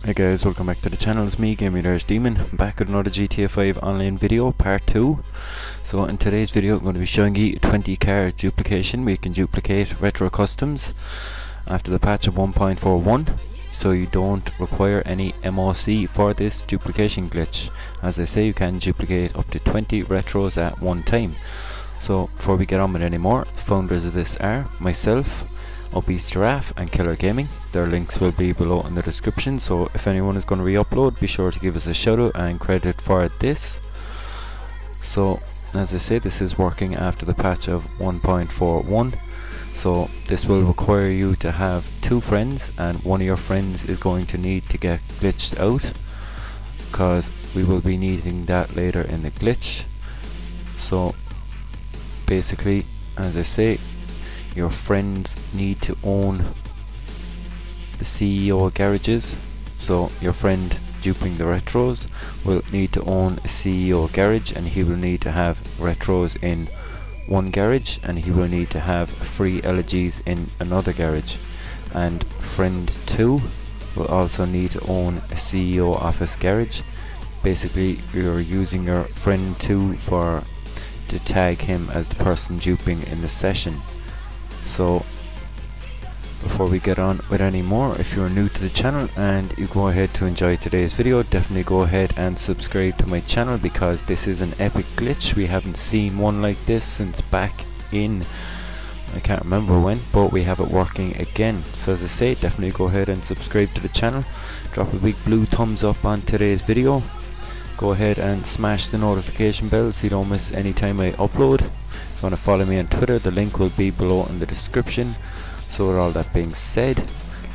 Hey guys, welcome back to the channel. It's me, GAMINGWITHIRISHDEMON, back with another GTA 5 online video, part 2. So in today's video I'm going to be showing you 20 car duplication where you can duplicate retro customs after the patch of 1.41. So you don't require any MOC for this duplication glitch. As I say, you can duplicate up to 20 retros at one time. So before we get on with any more, the founders of this are myself, OBESEGIRAFFE and KILLERGAMING. Their links will be below in the description, so if anyone is going to re-upload, be sure to give us a shout out and credit for this. So as I say, this is working after the patch of 1.41. so this will require you to have 2 friends, and one of your friends is going to need to get glitched out, because we will be needing that later in the glitch. So basically, as I say, your friends need to own the CEO garages. So your friend duping the retros will need to own a CEO garage, and he will need to have retros in one garage, and he will need to have free ELEGYs in another garage. And friend 2 will also need to own a CEO office garage. Basically, you're using your friend 2 to tag him as the person duping in the session. So before we get on with any more, if you're new to the channel and you go ahead to enjoy today's video, definitely go ahead and subscribe to my channel, because this is an epic glitch. We haven't seen one like this since back in, I can't remember when, but we have it working again. So as I say, definitely go ahead and subscribe to the channel, drop a big blue thumbs up on today's video, go ahead and smash the notification bell so you don't miss any time I upload. If you want to follow me on Twitter, the link will be below in the description. So with all that being said,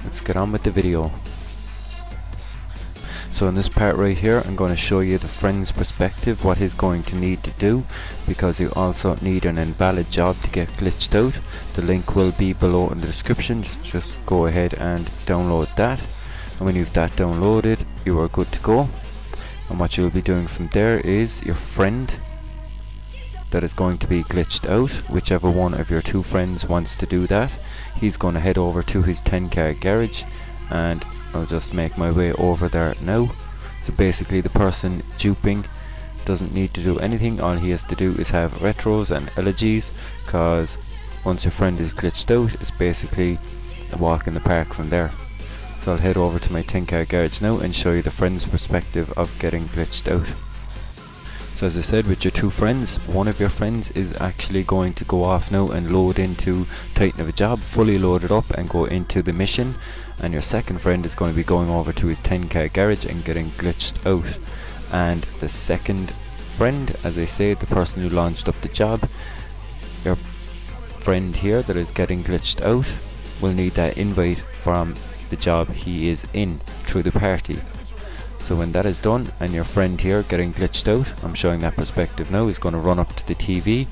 let's get on with the video. So in this part right here, I'm going to show you the friend's perspective, what he's going to need to do, because you also need an invalid job to get glitched out. The link will be below in the description. Just go ahead and download that, and when you've that downloaded, you are good to go. And what you'll be doing from there is your friend that is going to be glitched out, whichever one of your 2 friends wants to do that, he's going to head over to his 10-car garage, and I'll just make my way over there now. So basically, the person duping doesn't need to do anything. All he has to do is have retros and ELEGYs, because once your friend is glitched out, it's basically a walk in the park from there. So I'll head over to my 10-car garage now and show you the friend's perspective of getting glitched out. So as I said, with your 2 friends, one of your friends is actually going to go off now and load into Titan of a Job, fully loaded up, and go into the mission, and your second friend is going to be going over to his 10-car garage and getting glitched out. And the second friend, as I say, the person who launched up the job, your friend here that is getting glitched out, will need that invite from the job he is in through the party. So when that is done, and your friend here getting glitched out, I'm showing that perspective now, he's going to run up to the TV,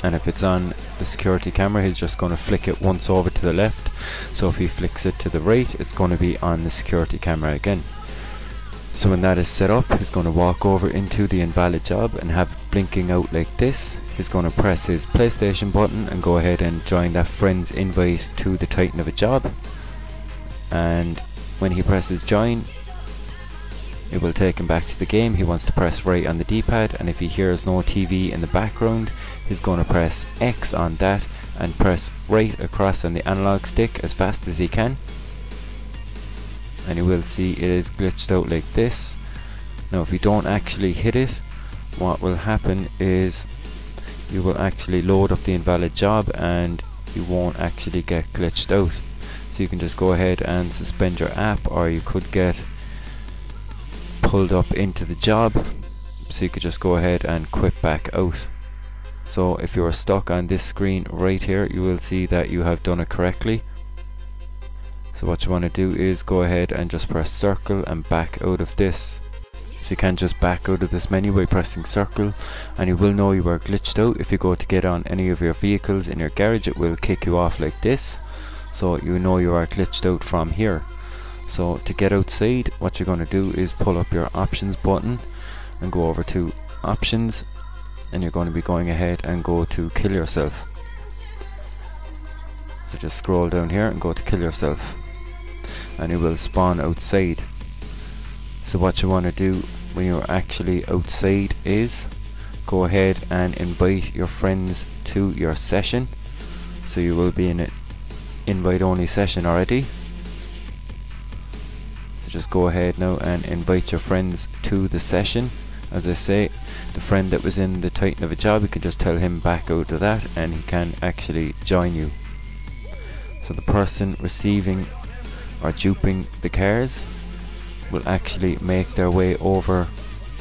and if it's on the security camera, he's just going to flick it once over to the left. So if he flicks it to the right, it's going to be on the security camera again. So when that is set up, he's going to walk over into the invalid job and have it blinking out like this. He's going to press his PlayStation button and go ahead and join that friend's invite to the Titan of a Job. And when he presses join, it will take him back to the game. He wants to press right on the D-pad, and if he hears no TV in the background, he's going to press X on that and press right across on the analog stick as fast as he can, and you will see it is glitched out like this. Now if you don't actually hit it, what will happen is you will actually load up the invalid job and you won't actually get glitched out. So you can just go ahead and suspend your app, or you could get pulled up into the job, so you could just go ahead and quit back out. So if you are stuck on this screen right here, you will see that you have done it correctly. So what you want to do is go ahead and just press circle and back out of this. So you can just back out of this menu by pressing circle, and you will know you are glitched out. If you go to get on any of your vehicles in your garage, it will kick you off like this, so you know you are glitched out from here. So to get outside, what you're going to do is pull up your options button and go over to options, and you're going to be going ahead and go to kill yourself. So just scroll down here and go to kill yourself, and you will spawn outside. So what you want to do when you're actually outside is go ahead and invite your friends to your session. So you will be in an invite only session already. So just go ahead now and invite your friends to the session. As I say, the friend that was in the Titan of a job, you can just tell him back out of that and he can actually join you. So the person receiving or duping the cars will actually make their way over.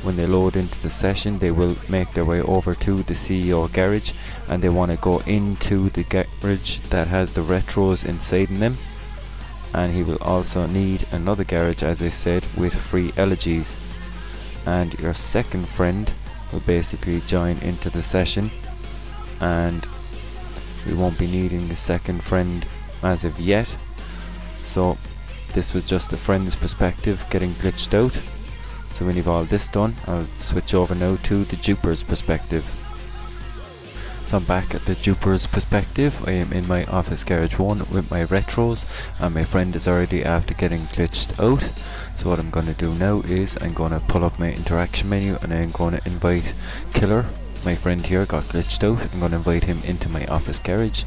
When they load into the session, they will make their way over to the CEO garage, and they want to go into the garage that has the retros inside in them. And he will also need another garage, as I said, with free ELEGYs. And your second friend will basically join into the session, and we won't be needing the second friend as of yet. So this was just the friend's perspective getting glitched out. So when you've all this done, I'll switch over now to the duper's perspective. So I'm back at the duper's perspective. I am in my office garage 1 with my retros, and my friend is already after getting glitched out. So what I'm going to do now is I'm going to pull up my interaction menu, and I'm going to invite Killer. My friend here got glitched out. I'm going to invite him into my office garage,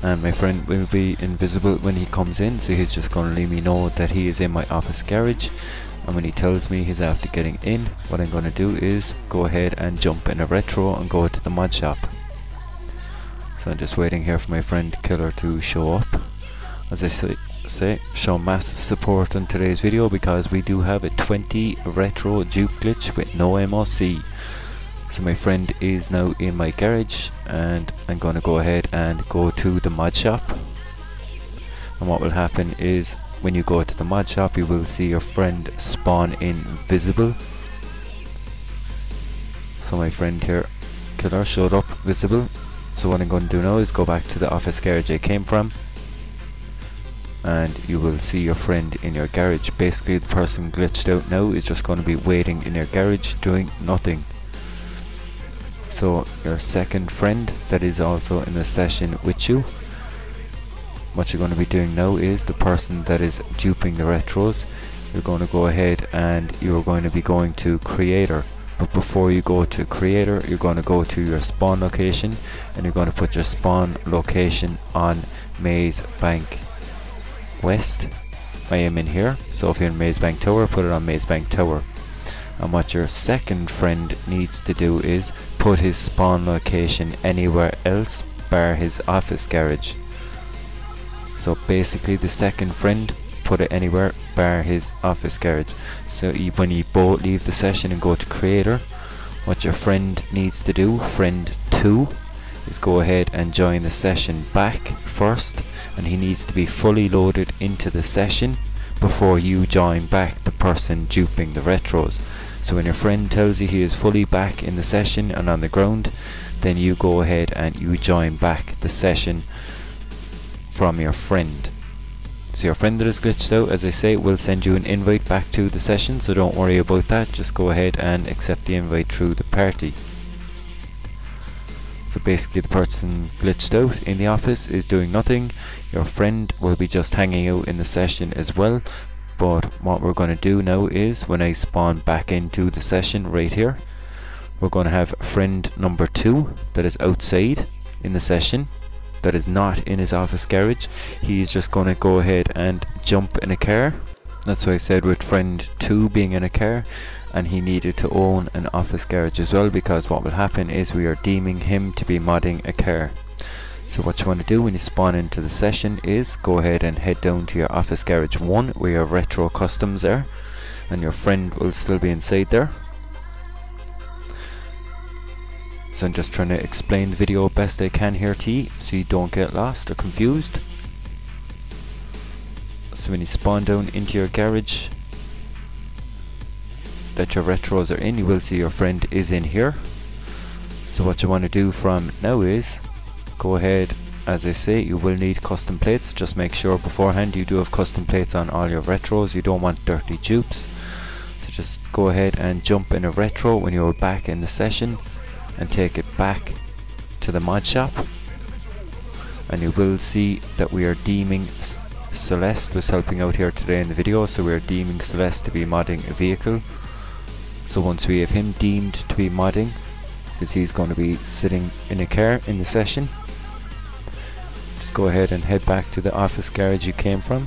and my friend will be invisible when he comes in, so he's just going to let me know that he is in my office garage. And when he tells me he's after getting in, what I'm going to do is go ahead and jump in a retro and go to the mod shop. So I'm just waiting here for my friend Killer to show up. As I say, show massive support on today's video, because we do have a 20 retro dupe glitch with no MOC. So my friend is now in my garage, and I'm going to go ahead and go to the mod shop. And what will happen is, when you go to the mod shop, you will see your friend spawn in visible. So my friend here, Killer, showed up visible. So what I'm going to do now is go back to the office garage I came from, and you will see your friend in your garage. Basically, the person glitched out now is just going to be waiting in your garage doing nothing. So your second friend that is also in the session with you, what you're going to be doing now is the person that is duping the retros, you're going to go ahead and you're going to be going to creator. But before you go to creator, you're going to go to your spawn location, and you're going to put your spawn location on Maze Bank West. I am in here, so if you're in Maze Bank Tower, put it on Maze Bank Tower. And what your second friend needs to do is put his spawn location anywhere else bar his office garage. So basically the second friend, put it anywhere bar his office garage. So when you both leave the session and go to creator, what your friend needs to do, friend 2, is go ahead and join the session back first, and he needs to be fully loaded into the session before you join back the person duping the retros. So when your friend tells you he is fully back in the session and on the ground, then you go ahead and you join back the session from your friend. So your friend that is glitched out, as I say, will send you an invite back to the session, so don't worry about that. Just go ahead and accept the invite through the party. So basically the person glitched out in the office is doing nothing. Your friend will be just hanging out in the session as well. But what we're going to do now is, when I spawn back into the session right here, we're going to have friend number 2 that is outside in the session, that is not in his office garage. He's just going to go ahead and jump in a car. That's what I said with friend 2 being in a car, and he needed to own an office garage as well, because what will happen is we are deeming him to be modding a car. So what you want to do when you spawn into the session is go ahead and head down to your office garage 1 where your retro customs are, and your friend will still be inside there. So I'm just trying to explain the video best I can here to you, so you don't get lost or confused. So when you spawn down into your garage that your retros are in, you will see your friend is in here. So what you want to do from now is go ahead, as I say, you will need custom plates. Just make sure beforehand you do have custom plates on all your retros. You don't want dirty dupes. So just go ahead and jump in a retro when you're back in the session and take it back to the mod shop, and you will see that we are deeming Celeste was helping out here today in the video, so we're deeming Celeste to be modding a vehicle. So once we have him deemed to be modding, because he's going to be sitting in a car in the session, just go ahead and head back to the office garage you came from.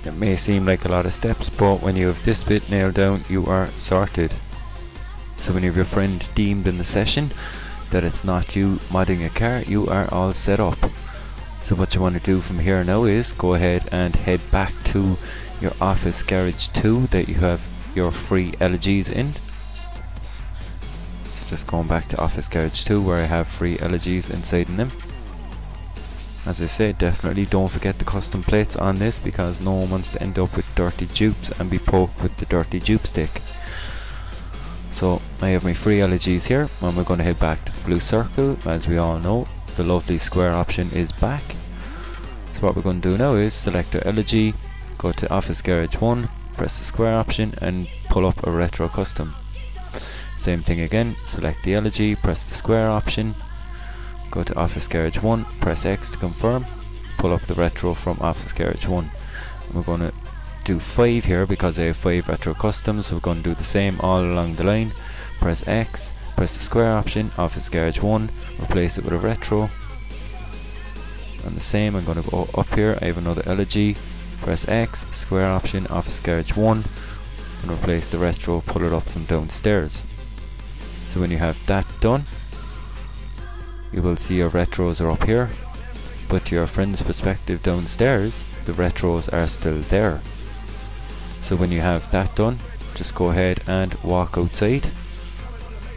It may seem like a lot of steps, but when you have this bit nailed down, you are sorted. So when you have your friend deemed in the session that it's not you modding a car, you are all set up. So what you want to do from here now is go ahead and head back to your office garage 2 that you have your free ELEGYS in. So just going back to office garage 2 where I have free ELEGYS inside in them. As I said, definitely don't forget the custom plates on this, because no one wants to end up with dirty dupes and be poked with the dirty dupe stick. So I have my free ELEGYS here, and we're going to head back to the blue circle. As we all know, the lovely square option is back. So what we're going to do now is select our ELEGY, go to Office Garage 1, press the square option and pull up a retro custom. Same thing again, select the ELEGY, press the square option, go to Office Garage 1, press X to confirm, pull up the retro from Office Garage 1. And we're going to do 5 here because I have 5 retro customs, so we're going to do the same all along the line. Press X, press the square option, Office Garage 1, replace it with a retro. And the same, I'm going to go up here, I have another ELEGY, press X, square option, Office Garage 1, and replace the retro, pull it up from downstairs. So when you have that done, you will see your retros are up here, but to your friend's perspective downstairs, the retros are still there. So when you have that done, just go ahead and walk outside.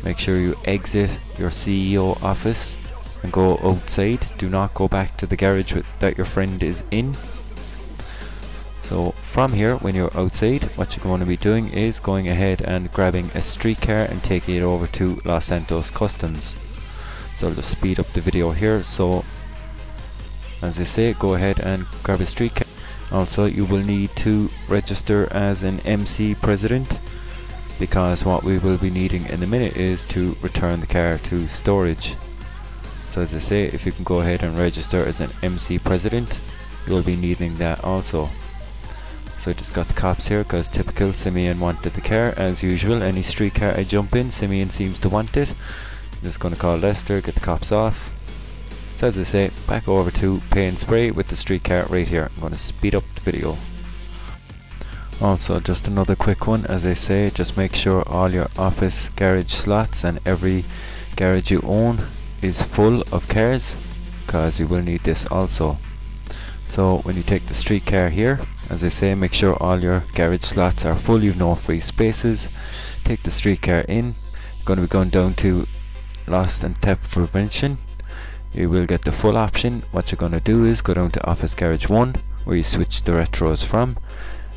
Make sure you exit your CEO office and go outside. Do not go back to the garage that your friend is in. So from here, when you're outside, what you're going to be doing is going ahead and grabbing a streetcar and taking it over to Los Santos Customs. So I'll just speed up the video here. So as I say, go ahead and grab a streetcar. Also, you will need to register as an MC president, because what we will be needing in a minute is to return the car to storage. So as I say, if you can go ahead and register as an MC president, you will be needing that also. So I just got the cops here because typical, Simeon wanted the car as usual. Any street car I jump in, Simeon seems to want it. I'm just going to call Lester, get the cops off. So as I say, back over to pay and spray with the street car right here. I'm going to speed up the video. Also, just another quick one, as I say, just make sure all your office garage slots and every garage you own is full of cars, because you will need this also. So when you take the street car here, as I say, make sure all your garage slots are full, you've no free spaces. Take the street car in, going to be going down to lost and theft prevention. You will get the full option. What you're going to do is go down to Office Garage 1, where you switch the retros from,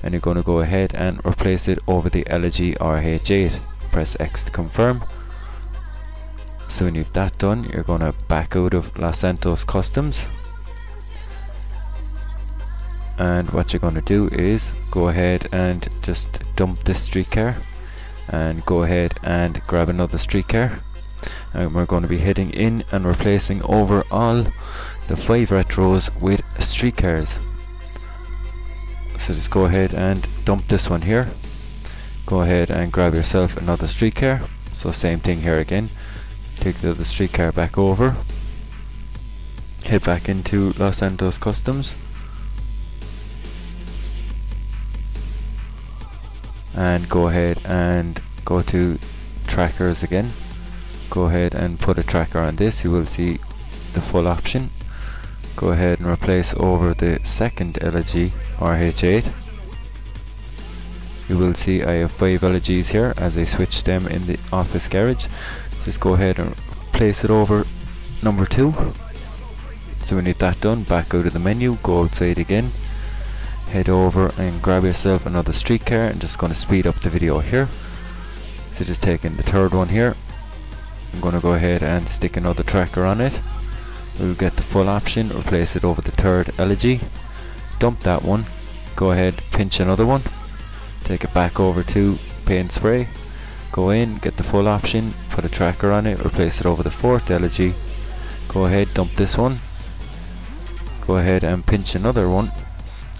and you're going to go ahead and replace it over the ELEGY RH8. Press X to confirm. So when you've that done, you're going to back out of Los Santos Customs, and what you're going to do is go ahead and just dump this street car and go ahead and grab another street car. And we're going to be heading in and replacing over all the 5 retros with street cars. So just go ahead and dump this one here. Go ahead and grab yourself another street car. So same thing here again. Take the other street car back over. Head back into Los Santos Customs. And go ahead and go to trackers again. Go ahead and put a tracker on this. You will see the full option. Go ahead and replace over the second ELEGY RH8. You will see I have 5 ELEGYs here as I switch them in the office garage. Just go ahead and place it over number 2. So when you get that done, back out of the menu, go outside again, head over and grab yourself another street car. I'm just going to speed up the video here. So just taking the third one here, I'm going to go ahead and stick another tracker on it. We'll get the full option, replace it over the third ELEGY, dump that one, go ahead, pinch another one, take it back over to pay and spray, go in, get the full option, put a tracker on it, replace it over the fourth ELEGY, go ahead, dump this one, go ahead and pinch another one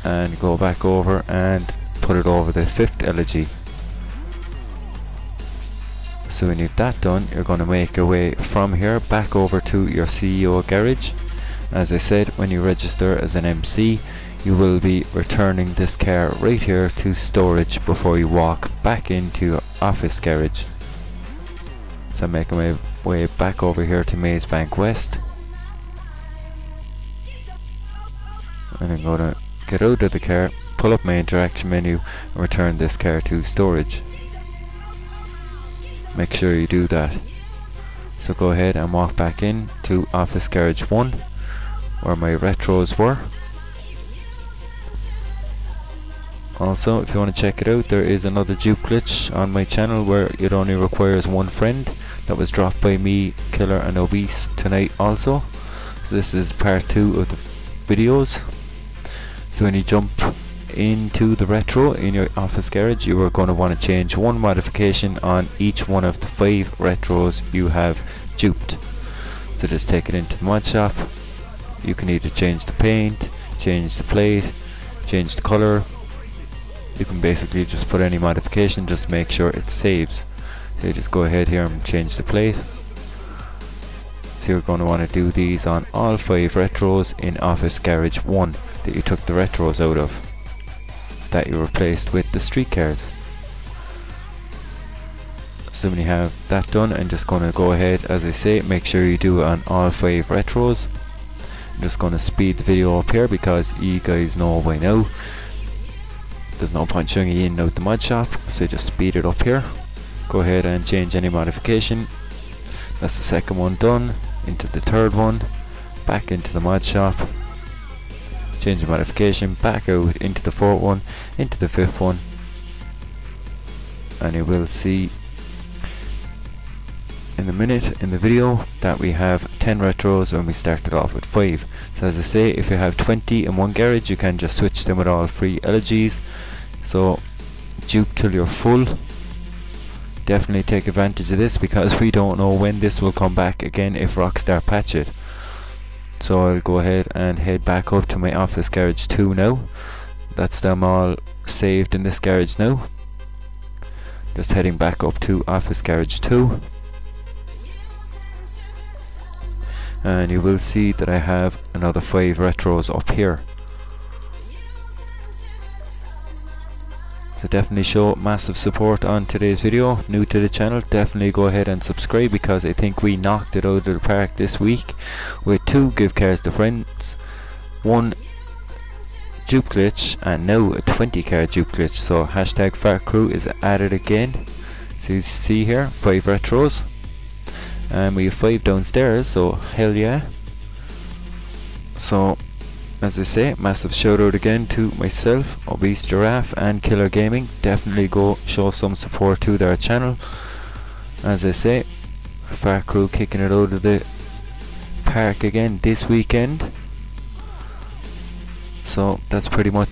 and go back over and put it over the 5th elegy. So when you've that done, you're going to make your way from here back over to your CEO garage. As I said, when you register as an MC, you will be returning this car right here to storage before you walk back into your office garage. So I'm making my way back over here to Maze Bank West, and I'm going to get out of the car, pull up my interaction menu and return this car to storage. Make sure you do that. So go ahead and walk back in to Office Garage 1 where my retros were. Also, if you want to check it out, there is another dupe glitch on my channel where it only requires one friend. That was dropped by me, Killer and Obese tonight also. So this is part 2 of the videos. So when you jump into the retro in your office garage, you are going to want to change one modification on each one of the 5 retros you have duped. So just take it into the mod shop. You can either change the paint, change the plate, change the color. You can basically just put any modification, just make sure it saves. So you just go ahead here and change the plate. So you're going to want to do these on all 5 retros in Office Garage 1 that you took the retros out of, that you replaced with the street cars. So when you have that done, I'm just going to go ahead, as I say, make sure you do it on all 5 retros. I'm just going to speed the video up here because you guys know by now there's no point showing you in and out the mod shop, so just speed it up here. Go ahead and change any modification. That's the second one done. Into the third one, back into the mod shop, change the modification, back out into the 4th one, into the 5th one, and you will see in a minute in the video that we have 10 retros when we started off with 5. So as I say, if you have 20 in one garage, you can just switch them with all 3 ELEGYs. So dupe till you're full. Definitely take advantage of this because we don't know when this will come back again if Rockstar patch it. So I'll go ahead and head back up to my Office Garage 2 now. That's them all saved in this garage now. Just heading back up to Office Garage 2. And you will see that I have another 5 retros up here. So definitely show massive support on today's video. New to the channel, definitely go ahead and subscribe because I think we knocked it out of the park this week with 2 give cars to friends, 1 dupe glitch, and now a 20 car dupe glitch. So hashtag Fart Crew is added again. So you see here 5 retros, and we have 5 downstairs, so hell yeah. So as I say, massive shout out again to myself, Obese Giraffe and Killer Gaming. Definitely go show some support to their channel. As I say, Far Crew kicking it out of the park again this weekend. So that's pretty much